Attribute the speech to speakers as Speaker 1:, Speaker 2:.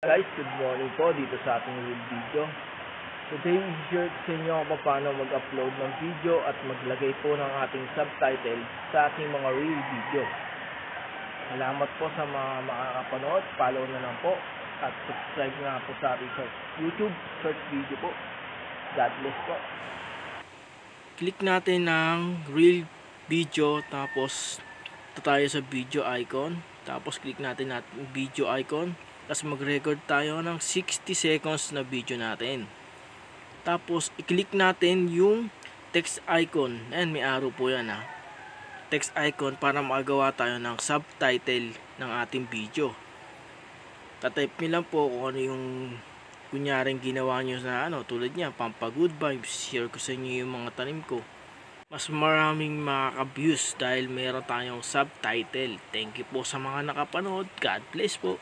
Speaker 1: Guys, good morning po dito sa ating real video. Today, i-share sa inyo kung paano mag-upload ng video at maglagay po ng ating subtitle sa ating mga real video. Salamat po sa mga makakapanood. Follow na lang po at subscribe na po sa ating YouTube search video po. God bless po.
Speaker 2: Click natin ng real video, tapos tayo sa video icon, tapos click natin video icon. Tapos mag-record tayo ng 60 seconds na video natin. Tapos i-click natin yung text icon. Ayan, may arrow po yan ha. Text icon para magawa tayo ng subtitle ng ating video. Tatype nyo lang po kung ano yung kunyaring ginawa nyo na tulad niya, Pampagood Vibes. Share ko sa inyo yung mga tanim ko. Mas maraming makaka-views dahil meron tayong subtitle. Thank you po sa mga nakapanood. God bless po.